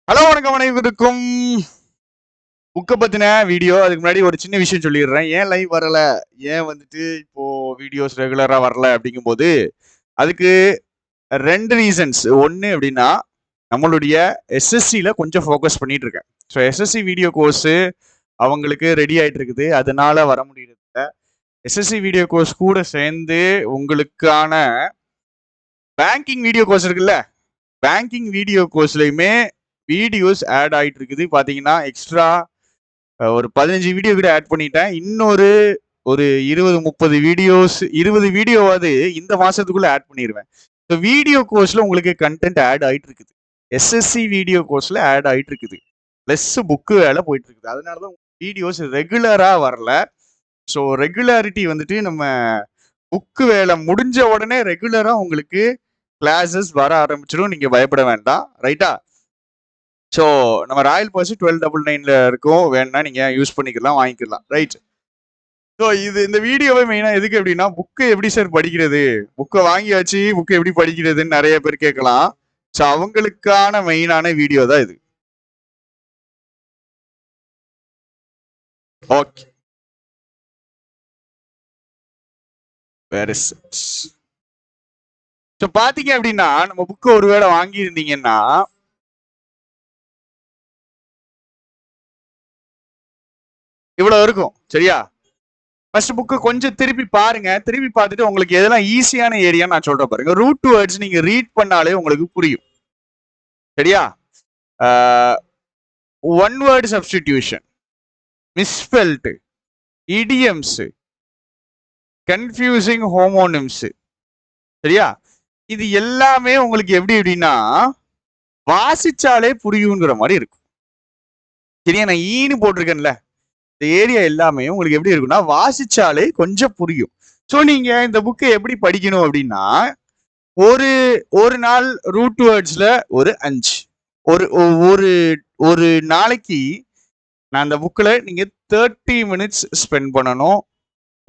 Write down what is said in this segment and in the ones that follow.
Hello வணக்கம் அனைவருக்கும். புக்கை பற்றின வீடியோ. அதுக்கு முன்னாடி ஒரு சின்ன விஷயம் சொல்லிடுறேன். ஏன் லைவ் வரல, ஏன் இப்போ வீடியோஸ் ரெகுலராக வரல அப்படிங்கும்போது அதுக்கு 2 ரீசன்ஸ். ஒன்று அப்படின்னா, நம்மளுடைய எஸ்எஸ்சியில் கொஞ்சம் ஃபோக்கஸ் பண்ணிட்டு இருக்கேன். ஸோ எஸ்எஸ்சி வீடியோ கோர்ஸு அவங்களுக்கு ரெடி ஆகிட்டு இருக்குது, அதனால வர முடியறது. எஸ்எஸ்சி வீடியோ கோர்ஸ் கூட சேர்ந்து உங்களுக்கான பேங்கிங் வீடியோ கோர்ஸ் இருக்குல்ல, பேங்கிங் வீடியோ கோர்ஸ்லையுமே வீடியோஸ் ஆட் ஆகிட்டு இருக்குது. பார்த்தீங்கன்னா எக்ஸ்ட்ரா ஒரு 15 வீடியோ கூட ஆட் பண்ணிட்டேன். இன்னொரு ஒரு 20-30 வீடியோஸ், 20 வீடியோவாவது இந்த மாசத்துக்குள்ள ஆட் பண்ணிடுவேன். ஸோ வீடியோ கோர்ஸ்ல உங்களுக்கு கண்டென்ட் ஆட் ஆகிட்டு இருக்குது. எஸ்எஸ்சி வீடியோ கோர்ஸ்ல ஆட் ஆகிட்டு இருக்குது. ப்ளஸ் புக்கு வேலை போயிட்டு இருக்குது. அதனால தான் வீடியோஸ் ரெகுலராக வரல. ஸோ ரெகுலாரிட்டி நம்ம புக்கு வேலை முடிஞ்ச உடனே ரெகுலராக உங்களுக்கு கிளாஸஸ் வர ஆரம்பிச்சிடும். நீங்கள் பயப்பட வேண்டாம், ரைட்டா? ஸோ நம்ம ராயல் பாஸ் 1299 இருக்கும், வேணும்னா நீங்கள் யூஸ் பண்ணிக்கலாம், வாங்கிக்கலாம், ரைட்? ஸோ இந்த வீடியோவை மெயினாக எதுக்கு அப்படின்னா, புக்கை எப்படி சார் படிக்கிறது, புக்கை வாங்கியாச்சு புக்கை எப்படி படிக்கிறதுன்னு நிறைய பேர் கேட்கலாம். ஸோ அவங்களுக்கான மெயினான வீடியோ தான் இது. ஓகே, வேற ஸோ பார்த்தீங்க அப்படின்னா, நம்ம புக்கை ஒருவேளை வாங்கியிருந்தீங்கன்னா இவ்வளவு இருக்கும், சரியா? ஃபர்ஸ்ட் புக்கு கொஞ்சம் திருப்பி பாருங்க. திருப்பி பார்த்துட்டு உங்களுக்கு எதெல்லாம் ஈஸியான ஏரியா நான் சொல்றேன் பாருங்க. ரூட் வேர்ட்ஸ் நீங்க ரீட் பண்ணாலே உங்களுக்கு புரியும், சரியா? One word substitution, misspelt, idioms, confusing homonyms, சரியா? இது எல்லாமே உங்களுக்கு எப்படி எப்படின்னா வாசிச்சாலே புரியுங்கிற மாதிரி இருக்கும், சரியா? நான் ஈனு போட்டிருக்கேன்ல, இந்த ஏரியா எல்லாமே உங்களுக்கு எப்படி இருக்குன்னா வாசிச்சாலே கொஞ்சம் புரியும். ஸோ நீங்க இந்த புக்கை எப்படி படிக்கணும் அப்படின்னா, ஒரு நாள் ரூட் வேர்ட்ஸ்ல ஒரு 5, ஒரு ஒரு நாளைக்கு நான் அந்த புக்கில் நீங்க 30 மினிட்ஸ் ஸ்பெண்ட் பண்ணணும்,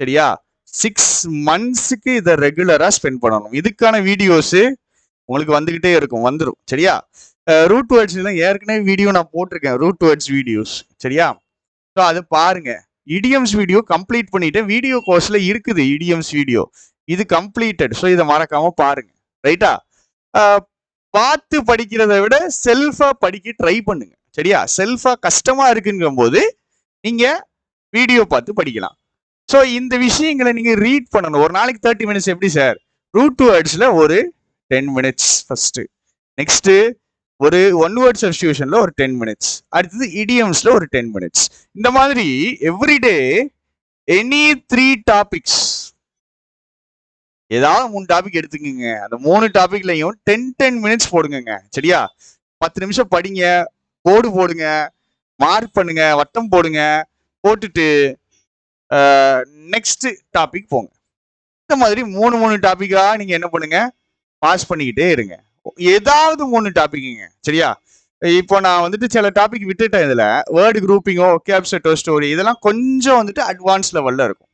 சரியா? 6 மந்த்ஸுக்கு இதை ரெகுலரா ஸ்பெண்ட் பண்ணணும். இதுக்கான வீடியோஸ் உங்களுக்கு வந்துகிட்டே இருக்கும், வந்துடும், சரியா? ரூட் வேர்ட்ஸ் எல்லாம் ஏற்கனவே வீடியோ நான் போட்டிருக்கேன், ரூட் வேர்ட்ஸ் வீடியோஸ், சரியா? ஸோ அது பாருங்க. இடியம்ஸ் வீடியோ கம்ப்ளீட் பண்ணிட்டேன், வீடியோ கோர்ஸ்ல இருக்குது இடியம்ஸ் வீடியோ, இது கம்ப்ளீட்டட். ஸோ இதை மறக்காம பாருங்க, ரைட்டா? பார்த்து படிக்கிறத விட செல்ஃபா படிக்க ட்ரை பண்ணுங்க, சரியா? செல்ஃபா கஷ்டமா இருக்குங்கிற போது நீங்க வீடியோ பார்த்து படிக்கலாம். ஸோ இந்த விஷயங்களை நீங்க ரீட் பண்ணணும். ஒரு நாளைக்கு 30 மினிட்ஸ் எப்படி சார்? ரூட் வேர்ட்ஸ்ல ஒரு 10 மினிட்ஸ் ஃபர்ஸ்ட், நெக்ஸ்ட் ஒரு ஒன் வேர்ட் சப்ஸ்டிடியூஷன்ல ஒரு 10 மினிட்ஸ், அடுத்தது இடியம்ஸ்ல ஒரு 10 மினிட்ஸ். இந்த மாதிரி எவ்ரிடே எனி 3 டாபிக்ஸ், ஏதாவது 3 டாபிக் எடுத்துக்கோங்க. அந்த 3 டாபிக்லையும் 10 மினிட்ஸ் போடுங்க, சரியா? 10 நிமிஷம் படிங்க, போர்டு போடுங்க, மார்க் பண்ணுங்க, வட்டம் போடுங்க, போட்டுட்டு நெக்ஸ்ட் டாபிக் போங்க. இந்த மாதிரி 3 டாபிக்கா நீங்க என்ன பண்ணுங்க, பாஸ் பண்ணிக்கிட்டே இருங்க. ஏதாவது 3 டாபிக்குங்க, சரியா? இப்போ நான் சில டாபிக் விட்டுட்டேன். இதுல வேர்டு குரூப்பிங்கோ, ஒகேப் ஸ்டோரி, இதெல்லாம் கொஞ்சம் அட்வான்ஸ் லெவல்ல இருக்கும்,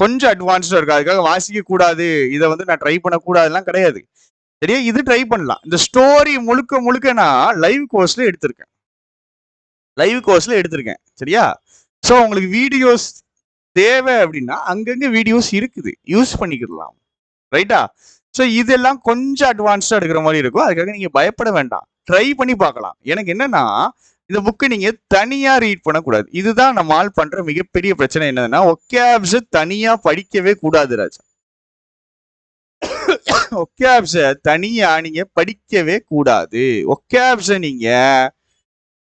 கொஞ்சம் அட்வான்ஸ்டா இருக்கு. அதுக்காக வாசிக்க கூடாது, இதை நான் ட்ரை பண்ணக்கூடாதுலாம் கிடையாது, சரியா? இது ட்ரை பண்ணலாம். இந்த ஸ்டோரி முழுக்க நான் லைவ் கோர்ஸ்ல எடுத்திருக்கேன், சரியா? ஸோ உங்களுக்கு வீடியோஸ் தேவை அப்படின்னா அங்கங்க வீடியோஸ் இருக்குது, யூஸ் பண்ணிக்கலாம், ரைட்டா? ஸோ இதெல்லாம் கொஞ்சம் அட்வான்ஸ்டா எடுக்கிற மாதிரி இருக்கும். அதுக்காக நீங்க பயப்பட வேண்டாம், ட்ரை பண்ணி பார்க்கலாம். எனக்கு என்னன்னா, இந்த புக்கை நீங்க தனியா ரீட் பண்ணக்கூடாது. இதுதான் நம்ம பண்ற மிகப்பெரிய பிரச்சனை. என்னன்னா, ஒகேப்ஸ் தனியா படிக்கவே கூடாது ராஜா. ஒகேப்ஸ் தனியா நீங்க படிக்கவே கூடாது. ஒகேப்ஸ் நீங்க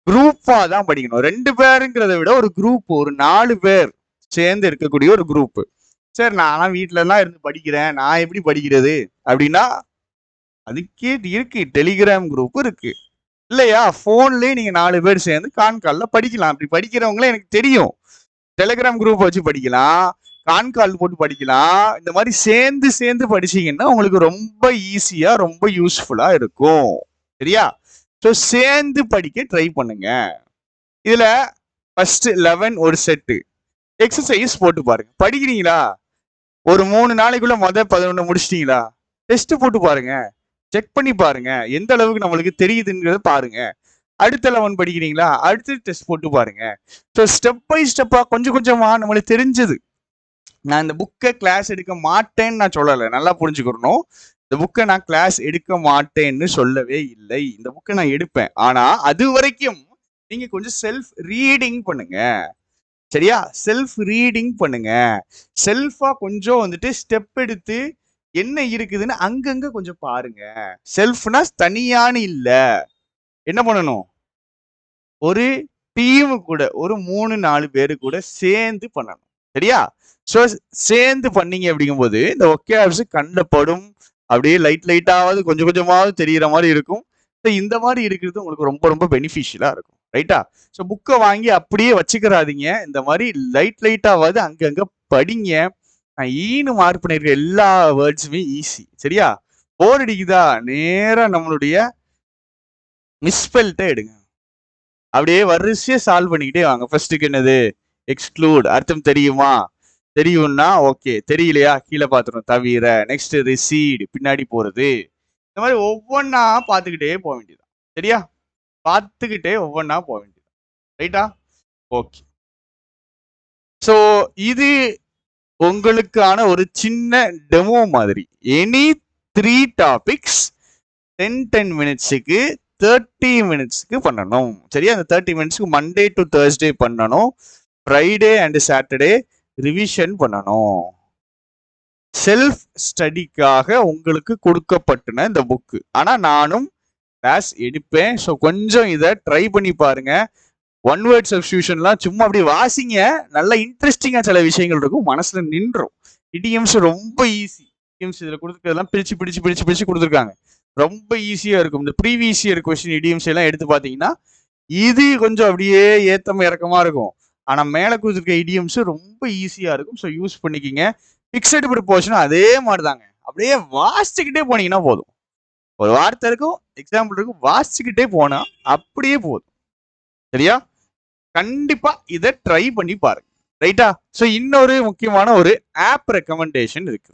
குரூப்பா தான் படிக்கணும். 2 பேருங்கிறத விட ஒரு குரூப், ஒரு 4 பேர் சேர்ந்து இருக்கக்கூடிய ஒரு குரூப். சார் நான் வீட்டுல எல்லாம் இருந்து படிக்கிறேன், நான் எப்படி படிக்கிறது அப்படின்னா, அதுக்கே இருக்கு, டெலிகிராம் குரூப் இருக்கு, இல்லையா? போன்லயே நீங்க 4 பேர் சேர்ந்து கான்கால்ல படிக்கலாம். அப்படி படிக்கிறவங்களே எனக்கு தெரியும். டெலிகிராம் குரூப் வச்சு படிக்கலாம், கான்கால் போட்டு படிக்கலாம். இந்த மாதிரி சேர்ந்து படிச்சீங்கன்னா உங்களுக்கு ரொம்ப ஈஸியா, ரொம்ப யூஸ்ஃபுல்லா இருக்கும், சரியா? ஸோ சேர்ந்து படிக்க ட்ரை பண்ணுங்க. இதுல ஃபர்ஸ்ட் 11 ஒரு செட்டு எக்ஸசைஸ் போட்டு பாருங்க. படிக்கிறீங்களா? ஒரு 3 நாளைக்குள்ள 11 முடிச்சிட்டீங்களா? டெஸ்ட் போட்டு பாருங்க. செக் பண்ணி பாருங்க, எந்த அளவுக்கு நம்மளுக்கு தெரியுதுங்கிறத பாருங்க. அடுத்த லெவன் படிக்கிறீங்களா, அடுத்து டெஸ்ட் போட்டு பாருங்க. ஸோ ஸ்டெப் பை ஸ்டெப்பா கொஞ்சம் கொஞ்சமா நம்மளுக்கு தெரிஞ்சது. நான் இந்த புக்கை கிளாஸ் எடுக்க மாட்டேன்னு நான் சொல்லலை, நல்லா புரிஞ்சுக்கணும். இந்த புக்கை நான் கிளாஸ் எடுக்க மாட்டேன்னு சொல்லவே இல்லை. இந்த புக்கை நான் எடுப்பேன். ஆனா அது வரைக்கும் நீங்க கொஞ்சம் செல்ஃப் ரீடிங் பண்ணுங்க. சரியா? செல்ஃப் ரீடிங் பண்ணுங்க. செல்ஃபா கொஞ்சம் வந்துட்டு ஸ்டெப் எடுத்து என்ன இருக்குதுன்னு அங்கங்க கொஞ்சம் பாருங்க. செல்ஃப்னா தனியானு இல்ல. என்ன பண்ணணும்? ஒரு டீமு கூட, ஒரு 3-4 பேரு கூட சேர்ந்து பண்ணணும். சரியா? ஸோ சேர்ந்து பண்ணீங்க அப்படிங்கும்போது இந்த ஒகேப்ஸ் கண்ணில் படும், அப்படியே லைட்டாவது கொஞ்சம் கொஞ்சமாவது தெரிகிற மாதிரி இருக்கும். ஸோ இந்த மாதிரி இருக்கிறது உங்களுக்கு ரொம்ப ரொம்ப பெனிஃபிஷியலாக இருக்கும். ரைட்டா? ஸோ புக்கை வாங்கி அப்படியே வச்சுக்கிறாதீங்க. இந்த மாதிரி லைட்டாவது அங்கங்கே படிங்க. நான் ஈனு மார்க் பண்ணியிருக்க எல்லா வேர்ட்ஸுமே ஈஸி. சரியா? போர் அடிக்குதா, நேராக நம்மளுடைய மிஸ்பெல்ட்டை எடுங்க. அப்படியே வரிசையா சால்வ் பண்ணிக்கிட்டே வாங்க. ஃபர்ஸ்ட்டுக்கு என்னது? எக்ஸ்க்ளூட். அர்த்தம் தெரியுமா? தெரியும்னா ஓகே. தெரியலையா? கீழே பார்த்துடும். தவிர. நெக்ஸ்ட் ரிசீட், பின்னாடி போறது. இந்த மாதிரி ஒவ்வொன்றா பார்த்துக்கிட்டே போக வேண்டியதான். சரியா? பார்த்துக்கிட்டே ஒவ்வொன்றா போக வேண்டியது. ரைட்டா? ஓகே. ஸோ இது உங்களுக்கான ஒரு சின்ன டெமோ மாதிரி. எனி 3 டாபிக்ஸ் 10 மினிட்ஸுக்கு 30 மினிட்ஸ்க்கு பண்ணணும். சரியா? அந்த 30 மினிட்ஸ்க்கு மண்டே டு தேர்ஸ்டே பண்ணணும். ஃப்ரைடே அண்ட் சாட்டர்டே ரிவிஷன் பண்ணணும். செல்ஃப் ஸ்டடிக்காக உங்களுக்கு கொடுக்கப்பட்டன இந்த புக்கு. ஆனா நானும் கிளாஸ் எடுப்பேன். ஸோ கொஞ்சம் இதை ட்ரை பண்ணி பாருங்க. ஒன் வேர்ட் சப்ஸ்டியூஷன்லாம் சும்மா அப்படி வாசிங்க. நல்ல இன்ட்ரெஸ்டிங்கா சில விஷயங்கள் இருக்கும், மனசுல நின்றும். இடியம்ஸ் ரொம்ப ஈஸி. இடியம்ஸ் இதுல கொடுத்துருக்கிறதெல்லாம் பிரிச்சு கொடுத்துருக்காங்க. ரொம்ப ஈஸியா இருக்கும். இந்த ப்ரீவியஸ் இயர் கொஸ்டின் இடியம்ஸ் எல்லாம் எடுத்து பார்த்தீங்கன்னா இது கொஞ்சம் அப்படியே ஏத்தம் இறக்கமா இருக்கும். ஆனா மேல கொடுத்துருக்க இடியம்ஸ் ரொம்ப ஈஸியா இருக்கும். ஸோ யூஸ் பண்ணிக்கிங்க. பிக்சட் ப்ரிப்போஷன் அதே மாதிரி தாங்க. அப்படியே வாசிச்சுக்கிட்டே போனீங்கன்னா போதும். ஒரு வார்த்தை இருக்கும், எக்ஸாம்பிள் இருக்கும், வாசிச்சுக்கிட்டே போனா அப்படியே போதும். சரியா? கண்டிப்பா இதை ட்ரை பண்ணி பாருங்க. ரைட்டா? ஸோ இன்னொரு முக்கியமான ஒரு ஆப் ரெக்கமெண்டேஷன் இருக்கு.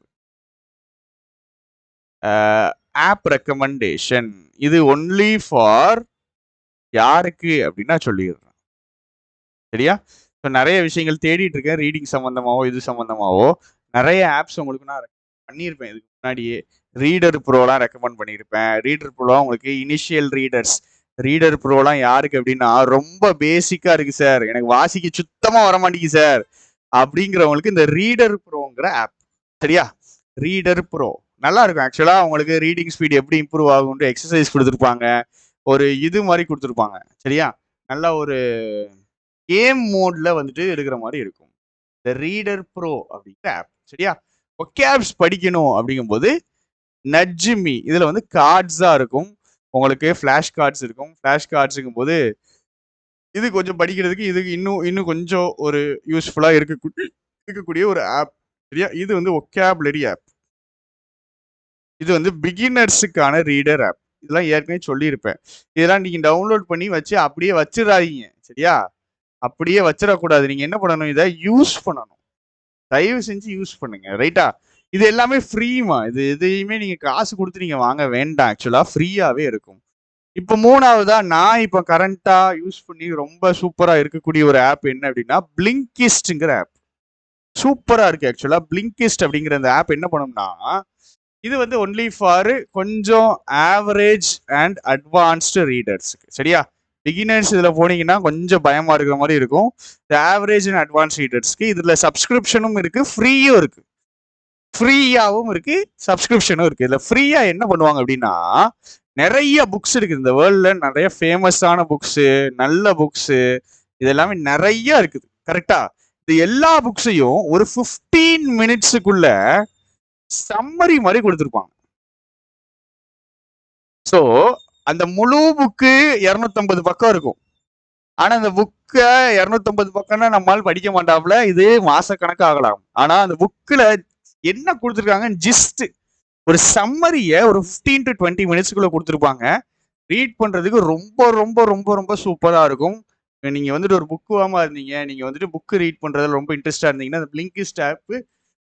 ஆப் ரெக்கமெண்டேஷன் இது ஒன்லி ஃபார் யாருக்கு அப்படின்னா சொல்லிடுறேன். சரியா? ஸோ நிறைய விஷயங்கள் தேடிட்டு இருக்கேன். ரீடிங் சம்மந்தமாவோ இது சம்மந்தமாவோ நிறைய ஆப்ஸ் உங்களுக்கு நான் பண்ணியிருப்பேன் இதுக்கு முன்னாடியே. ரீடர் ப்ரோலாம் ரெக்கமெண்ட் பண்ணியிருப்பேன். ரீடர் ப்ரோலாம் உங்களுக்கு இனிஷியல் ரீடர் ப்ரோலாம் யாருக்கு அப்படின்னா ரொம்ப பேசிக்கா இருக்கு சார், எனக்கு வாசிக்க சுத்தமா வர மாட்டேங்குது சார் அப்படிங்கிறவங்களுக்கு இந்த ரீடர் ப்ரோங்கிற ஆப். சரியா? ரீடர் ப்ரோ நல்லா இருக்கும். ஆக்சுவலா உங்களுக்கு ரீடிங் ஸ்பீட் எப்படி இம்ப்ரூவ் ஆகும்னு எக்ஸசைஸ் கொடுத்துருப்பாங்க, ஒரு இது மாதிரி கொடுத்துருப்பாங்க. சரியா? நல்லா ஒரு கேம் மோட்ல வந்துட்டு இருக்கிற மாதிரி இருக்கும் இந்த ரீடர் ப்ரோ அப்படிங்கிற ஆப். சரியா? ஒகேப்ஸ் படிக்கணும் அப்படிங்கும்போது நட்ஜ்மி இதுல வந்து கார்ட்ஸா இருக்கும், உங்களுக்கு ஃபிளாஷ் கார்ட்ஸ் இருக்கும். ஃபிளாஷ் கார்ட்ஸுங்கும் போது இது கொஞ்சம் படிக்கிறதுக்கு இதுக்கு இன்னும் கொஞ்சம் ஒரு யூஸ்ஃபுல்லா இருக்கக்கூடிய ஒரு ஆப். சரியா? இது வந்து ஒகேபுலரி ஆப். இது வந்து பிகினர்ஸுக்கான ரீடர் ஆப். இதெல்லாம் ஏற்கனவே சொல்லியிருப்பேன். இதெல்லாம் நீங்க டவுன்லோட் பண்ணி வச்சு அப்படியே வச்சிடாதீங்க. சரியா? அப்படியே வச்சிடக்கூடாது. நீங்க என்ன பண்ணணும்? இதை யூஸ் பண்ணணும். தயவு செஞ்சு யூஸ் பண்ணுங்க. ரைட்டா? இது எல்லாமே ஃப்ரீமா. இது எதையுமே நீங்க காசு கொடுத்து நீங்க வாங்க வேண்டாம். ஆக்சுவலா ஃப்ரீயாவே இருக்கும். இப்போ மூணாவதா நான் இப்போ கரண்டா யூஸ் பண்ணி ரொம்ப சூப்பரா இருக்கக்கூடிய ஒரு ஆப் என்ன அப்படின்னா பிளிங்கிஸ்ட்ங்கிற ஆப். சூப்பரா இருக்கு. ஆக்சுவலா பிளிங்கிஸ்ட் அப்படிங்கிற அந்த ஆப் என்ன பண்ணும்னா இது வந்து ஒன்லி ஃபார் கொஞ்சம் ஆவரேஜ் அண்ட் அட்வான்ஸ்டு ரீடர்ஸுக்கு. சரியா? பிகினர்ஸ் இதில் போனீங்கன்னா கொஞ்சம் பயமா இருக்கிற மாதிரி இருக்கும். இந்த ஆவரேஜ் அண்ட் அட்வான்ஸ் ரீடர்ஸ்க்கு இதில் சப்ஸ்கிரிப்ஷனும் இருக்கு, ஃப்ரீயும் இருக்கு. ஃப்ரீயாகவும் இருக்கு, சப்ஸ்கிரிப்ஷனும் இருக்கு. இதில் ஃப்ரீயா என்ன பண்ணுவாங்க அப்படின்னா நிறைய புக்ஸ் இருக்குது இந்த வேர்ல்ட்ல. நிறைய ஃபேமஸான புக்ஸு, நல்ல புக்ஸு, இது எல்லாமே நிறைய இருக்குது. கரெக்டா? இது எல்லா புக்ஸையும் ஒரு 15 மினிட்ஸுக்குள்ள சம்மரி மாதிரி கொடுத்துருப்பாங்க. ஸோ அந்த முழு புக்கு 250 பக்கம் இருக்கும். ஆனா அந்த புக்கை 250 பக்கம்னா நம்மளால் படிக்க மாட்டாப்ல. இது மாசக்கணக்கு ஆகலாம். ஆனா அந்த புக்கில் என்ன கொடுத்துருக்காங்க, ஜஸ்ட் ஒரு சம்மரியை ஒரு 15 to 20 மினிட்ஸ்க்குள்ள கொடுத்துருப்பாங்க. ரீட் பண்றதுக்கு ரொம்ப ரொம்ப ரொம்ப ரொம்ப சூப்பரா இருக்கும். நீங்க வந்துட்டு ஒரு புக் வாமா இருந்தீங்க, நீங்க வந்துட்டு புக்கு ரீட் பண்றதுல ரொம்ப இன்ட்ரெஸ்டா இருந்தீங்கன்னா அந்த பிளிங்கிஸ்ட் ஆப்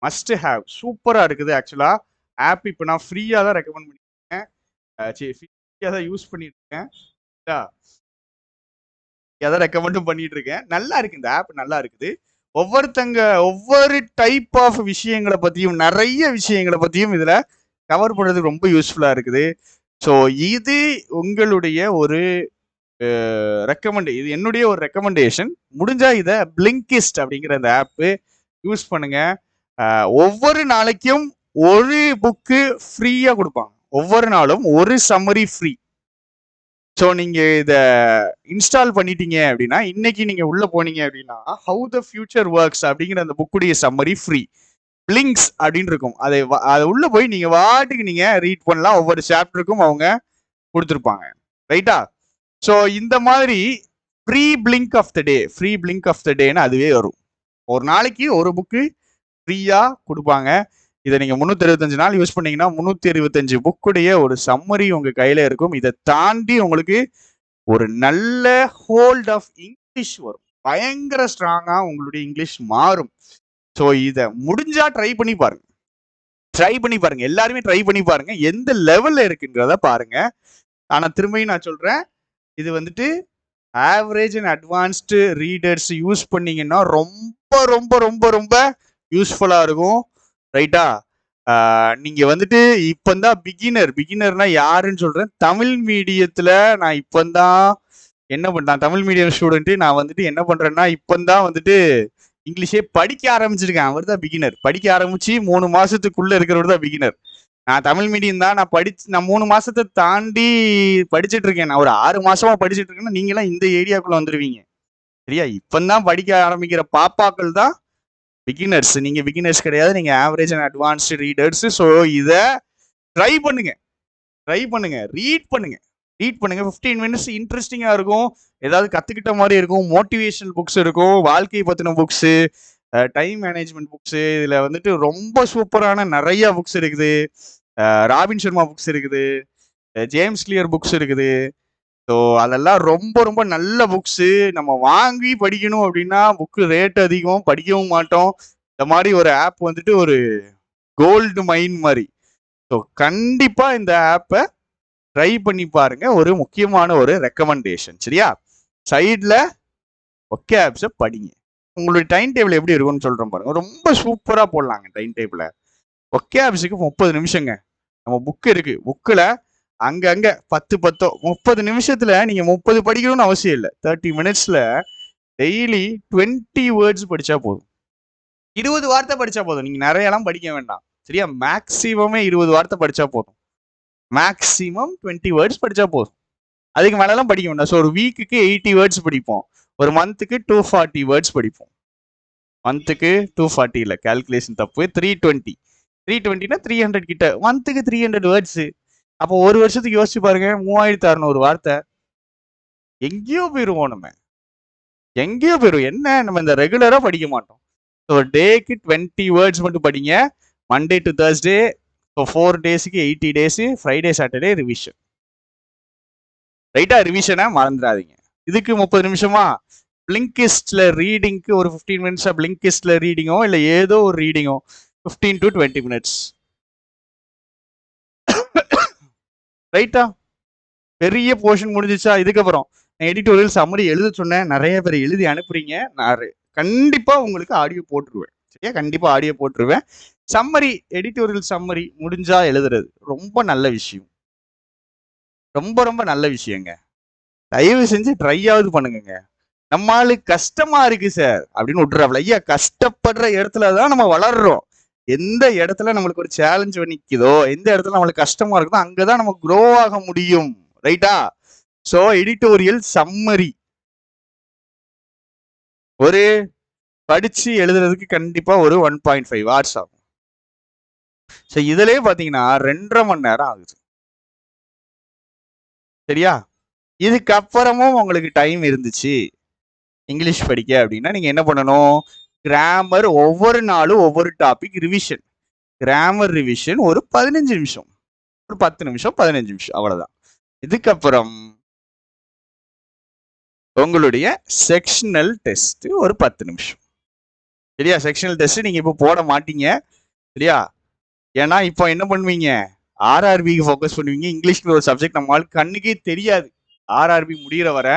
மஸ்ட் ஹேவ். சூப்பரா இருக்குது. ஆக்சுவலா ஆப் இப்போ நான் ஃப்ரீயா தான் ரெக்கமெண்ட் பண்ணிருக்கேன். தான் யூஸ் பண்ணிட்டு இருக்கேன். அதை ரெக்கமெண்டும் பண்ணிட்டு இருக்கேன். நல்லா இருக்கு, இந்த ஆப் நல்லா இருக்குது. ஒவ்வொரு டைப் ஆஃப் விஷயங்களை பத்தியும், நிறைய விஷயங்களை பத்தியும் இதுல கவர் பண்றதுக்கு ரொம்ப யூஸ்ஃபுல்லா இருக்குது. ஸோ இது உங்களுடைய ஒரு இது என்னுடைய ஒரு ரெக்கமெண்டேஷன். முடிஞ்சா இதை பிளிங்கிஸ்ட் அப்படிங்கிற அந்த ஆப்பு யூஸ் பண்ணுங்க. ஒவ்வொரு நாளைக்கும் ஒரு புக்கு ஃப்ரீயா கொடுப்பாங்க. ஒவ்வொரு நாளும் ஒரு சம்மரி ஃப்ரீ. ஸோ நீங்க இதை இன்ஸ்டால் பண்ணிட்டீங்க அப்படின்னா, இன்னைக்கு நீங்க உள்ள போனீங்க அப்படின்னா, ஹவு த ஃபியூச்சர் ஒர்க்ஸ் அப்படிங்கிற அந்த புக்குடைய சம்மரி ஃப்ரீ. பிளிங்க்ஸ் அப்படின்னு இருக்கும். அதை உள்ள போய் நீங்க வாட்டுக்கு நீங்க ரீட் பண்ணலாம். ஒவ்வொரு சாப்டருக்கும் அவங்க கொடுத்துருப்பாங்க. ரைட்டா? ஸோ இந்த மாதிரி ஃப்ரீ பிளிங்க் ஆஃப் த டேன்னு அதுவே வரும். ஒரு நாளைக்கு ஒரு புக்கு ஃப்ரீயா கொடுப்பாங்க. இதை நீங்க 365 நாள் யூஸ் பண்ணீங்கன்னா 365 புக்குடைய ஒரு சம்மரி உங்க கையில இருக்கும். இதை தாண்டி உங்களுக்கு ஒரு நல்ல ஹோல்ட் ஆஃப் இங்கிலீஷ் வரும். பயங்கர ஸ்ட்ராங்கா உங்களுடைய இங்கிலீஷ் மாறும். ஸோ இதை முடிஞ்சா ட்ரை பண்ணி பாருங்க. எல்லாருமே ட்ரை பண்ணி பாருங்க. எந்த லெவல்ல இருக்குன்றத பாருங்க. ஆனா திரும்பியும் நான் சொல்றேன், இது வந்துட்டு average and advanced readers use பண்ணீங்கன்னா ரொம்ப ரொம்ப ரொம்ப ரொம்ப யூஸ்ஃபுல்லா இருக்கும். ரைட்டா? நீங்க வந்துட்டு இப்பந்தான் பிகினர்னா யாருன்னு சொல்றேன். தமிழ் மீடியத்துல நான் இப்பந்தான் என்ன பண்றேன், தமிழ் மீடியம் ஸ்டூடெண்ட். நான் வந்துட்டு என்ன பண்றேன்னா, இப்பந்தான் வந்துட்டு இங்கிலீஷே படிக்க ஆரம்பிச்சிருக்கேன். அவர் தான் பிகினர். படிக்க ஆரம்பிச்சு 3 மாசத்துக்குள்ள இருக்கிறவர் தான் பிகினர். நான் தமிழ் மீடியம் தான். நான் 3 மாசத்தை தாண்டி படிச்சுட்டு இருக்கேன். நான் ஒரு 6 மாசமா படிச்சுட்டு இருக்கேன்னா நீங்களாம் இந்த ஏரியாக்குள்ள வந்துருவீங்க. சரியா? இப்பந்தான் படிக்க ஆரம்பிக்கிற பாப்பாக்கள் தான் பிகினர்ஸ். நீங்க பிகினர்ஸ் கிடையாது, நீங்க average and advanced readers. So இதை ட்ரை பண்ணுங்க. ரீட் பண்ணுங்க. 15 மினிட்ஸ் இன்ட்ரெஸ்டிங்கா இருக்கும். ஏதாவது கத்துக்கிட்ட மாதிரி இருக்கும். மோட்டிவேஷனல் புக்ஸ் இருக்கும், வாழ்க்கை பத்தின புக்ஸ், டைம் மேனேஜ்மெண்ட் புக்ஸ். இதுல வந்துட்டு ரொம்ப சூப்பரான நிறைய புக்ஸ் இருக்குது. ராபின் சர்மா புக்ஸ் இருக்குது, ஜேம்ஸ் கிளியர் புக்ஸ் இருக்குது. ஸோ அதெல்லாம் ரொம்ப ரொம்ப நல்ல புக்ஸு. நம்ம வாங்கி படிக்கணும் அப்படின்னா புக்கு ரேட் அதிகம், படிக்கவும் மாட்டோம். இந்த மாதிரி ஒரு ஆப் வந்துட்டு ஒரு கோல்டு மைன் மாதிரி. ஸோ கண்டிப்பா இந்த ஆப்பை ட்ரை பண்ணி பாருங்க. ஒரு முக்கியமான ஒரு ரெக்கமெண்டேஷன். சரியா? சைட்ல vocabs படிங்க. உங்களுடைய டைம் டேபிள் எப்படி இருக்கும்னு சொல்றேன் பாருங்க. ரொம்ப சூப்பரா போடலாங்க டைம் டேபிள. vocabsக்கு 30 நிமிஷங்க. நம்ம புக் இருக்கு, புக்கில் அங்கங்க 10 30 நிமிஷத்துல நீங்க 30 படிக்கணும்னு அவசியம் இல்லை. 30 மினிட்ஸ்ல டெய்லி 20 வேர்ட்ஸ் படிச்சா போதும். 20 வார்த்தை படிச்சா போதும். நீங்க நிறையலாம் படிக்க வேண்டாம். சரியா? மேக்சிமமே 20 வார்த்தை படிச்சா போதும். மேக்சிமம் 20 வேர்ட்ஸ் படிச்சா போதும். அதுக்கு மேலலாம் படிக்க வேண்டாம். ஸோ ஒரு வீக்குக்கு 80 வேர்ட்ஸ் படிப்போம். ஒரு மந்த்துக்கு 240 வேர்ட்ஸ் படிப்போம். மந்த்துக்கு 240 இல்லை, கால்குலேஷன் தப்பு. 320 320னா 300 கிட்ட. மந்த்துக்கு 300 வேர்ட்ஸ். அப்போ ஒரு வருஷத்துக்கு யோசிச்சு பாருங்க, 3600 வார்த்தை. எங்கேயோ போயிருவோம் நம்ம. என்ன நம்ம இந்த ரெகுலரா படிக்க மாட்டோம். ஸோ டேக்கு 20 வேர்ட்ஸ் மட்டும் படிங்க. Monday to Thursday. ஸோ 4 டேஸுக்கு 80 டேஸ். Friday Saturday revision. ரைட்டா? ரிவிஷனை மறந்துடாதீங்க. இதுக்கு 30 நிமிஷமா பிளிங்கிஸ்ட்ல ரீடிங்க்கு ஒரு 15 மினிட்ஸா பிளிங்கிஸ்ட்ல ரீடிங்கோ இல்லை ஏதோ ஒரு ரீடிங்கோ 15 to 20 மினிட்ஸ். ரைட்டா? பெரிய போர்ஷன் முடிஞ்சிச்சா? இதுக்கப்புறம் எடிட்டோரியல் சம்மரி எழுத சொன்னேன். நிறைய பேர் எழுதி அனுப்புறீங்க. நான் கண்டிப்பா உங்களுக்கு ஆடியோ போட்டுருவேன். சரியா? கண்டிப்பா ஆடியோ போட்டுருவேன். சம்மரி, எடிட்டோரியல் சம்மரி முடிஞ்சா எழுதுறது ரொம்ப நல்ல விஷயம். ரொம்ப ரொம்ப நல்ல விஷயங்க. தயவு செஞ்சு ட்ரையாவது பண்ணுங்க. நம்மளுக்கு கஷ்டமா இருக்கு சார் அப்படின்னு விட்டுறாப்ல. ஐயா, கஷ்டப்படுற இடத்துலதான் நம்ம வளர்றோம். எந்த இடத்துல நம்மளுக்கு ஒரு சேலஞ்ச் நிக்குதோ, எந்த இடத்துல நம்மளுக்கு கஷ்டமா இருக்குதோ அங்கதான் நம்ம க்ரோ ஆக முடியும். ரைட்டா? சோ எடிட்டோரியல் சம்மரி ஒரு படிச்சு எழுதுறதுக்கு கண்டிப்பா ஒரு 1.5 hours ஆகும். ஸோ இதுலயே பாத்தீங்கன்னா 2.5 மணி நேரம் ஆகுது. சரியா? இதுக்கப்புறமும் உங்களுக்கு டைம் இருந்துச்சு இங்கிலீஷ் படிக்க அப்படின்னா நீங்க என்ன பண்ணணும்? கிராமர் ஒவ்வொரு நாளும் ஒவ்வொரு டாபிக் ரிவிஷன். கிராமர் ரிவிஷன் ஒரு 15 நிமிஷம், ஒரு 10 நிமிஷம், 15 நிமிஷம், அவ்வளவுதான். இதுக்கப்புறம் உங்களுடைய செக்ஷனல் டெஸ்ட் ஒரு 10 நிமிஷம். சரியா? செக்ஷனல் டெஸ்ட் நீங்க இப்போ போட மாட்டீங்க. சரியா? ஏன்னா இப்போ என்ன பண்ணுவீங்க? ஆர்ஆர்பிக்கு ஃபோக்கஸ் பண்ணுவீங்க. இங்கிலீஷ்ல ஒரு சப்ஜெக்ட் நம்மளுக்கு கண்ணுக்கே தெரியாது. ஆர்ஆர்பி முடிகிற வர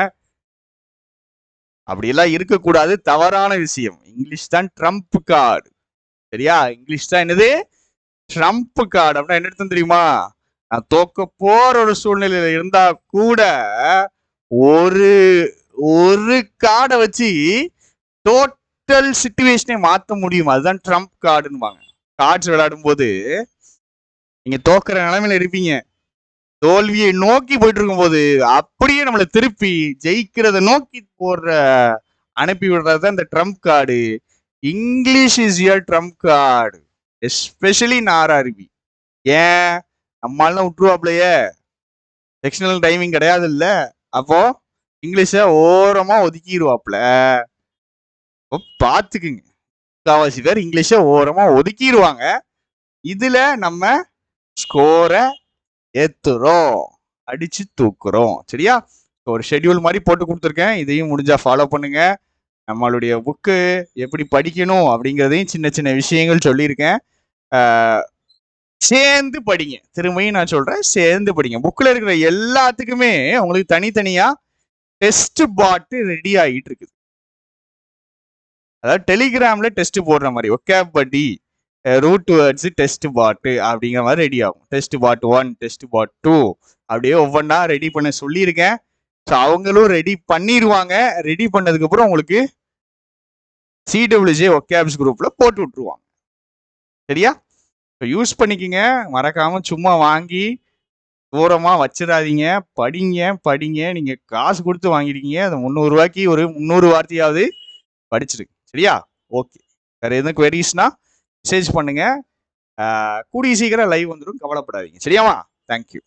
அப்படியெல்லாம் இருக்கக்கூடாது. தவறான விஷயம். இங்கிலீஷ் தான் ட்ரம்ப் கார்டு. சரியா? இங்கிலீஷ் தான் என்னது? Trump card. அப்படின்னா என்ன அர்த்தம் தெரியுமா? நான் தோக்க போற ஒரு சூழ்நிலையில இருந்தா கூட ஒரு ஒரு கார்டை வச்சு டோட்டல் சிச்சுவேஷனை மாற்ற முடியும். அதுதான் ட்ரம்ப் கார்டுன்னு. கார்ட்ஸ் விளையாடும் போது நீங்க தோக்குற நிலைமையில இருப்பீங்க. தோல்வியை நோக்கி போயிட்டு இருக்கும் போது அப்படியே நம்மளை திருப்பி ஜெயிக்கிறத நோக்கி போடுற அனுப்பி விடுறது இந்த Trump card. English is your Trump card, especially in RRB. ஏன் நம்மளால விட்டுருவாப்லையே, செக்ஷனல் டைமிங் கிடையாது இல்ல, அப்போ இங்கிலீஷ ஓரமா ஒதுக்கிடுவாப்ல. பார்த்துக்குங்க, முக்காவாசி பேர் இங்கிலீஷ ஓரமா ஒதுக்கிடுவாங்க. இதுல நம்ம ஸ்கோரை ஏத்துறோம், அடிச்சு தூக்குறோம். சரியா? ஒரு ஷெட்யூல் மாதிரி போட்டு கொடுத்துருக்கேன். இதையும் முடிஞ்சா ஃபாலோ பண்ணுங்க. நம்மளுடைய புக்கு எப்படி படிக்கணும் அப்படிங்கிறதையும் சின்ன சின்ன விஷயங்கள் சொல்லியிருக்கேன். சேர்ந்து படிங்க. திரும்பியும் நான் சொல்றேன், சேர்ந்து படிங்க. புக்கில் இருக்கிற எல்லாத்துக்குமே உங்களுக்கு தனித்தனியா டெஸ்ட் பாட்டு ரெடி ஆகிட்டு இருக்குது. அதாவது டெலிகிராம்ல டெஸ்ட் போடுற மாதிரி Vocabuddy ரூட் வேர்ட்ஸ் டெஸ்ட் பாட்டு அப்படிங்கிற மாதிரி ரெடி ஆகும். டெஸ்ட் பாட் 1, டெஸ்ட் பாட் 2 அப்படியே ஒவ்வொன்றா ரெடி பண்ண சொல்லியிருக்கேன். ஸோ அவங்களும் ரெடி பண்ணிடுவாங்க. ரெடி பண்ணதுக்கு அப்புறம் உங்களுக்கு CWJ Vocabs குரூப்ல போட்டு விட்டுருவாங்க. சரியா? இப்போ யூஸ் பண்ணிக்கிங்க. மறக்காம சும்மா வாங்கி தூரமா வச்சிடாதீங்க. படிங்க படிங்க. நீங்க காசு கொடுத்து வாங்கிருக்கீங்க. அது 300 ரூபாய்க்கு ஒரு 300 வார்த்தையாவது படிச்சிருக்கு. சரியா? ஓகே. வேற எதுவும் குவெரிஸ்னா மெசேஜ் பண்ணுங்க. கூடிய சீக்கிரம் லைவ் வந்துடும், கவலைப்படாதீங்க. சரியாமா? தேங்க்யூ.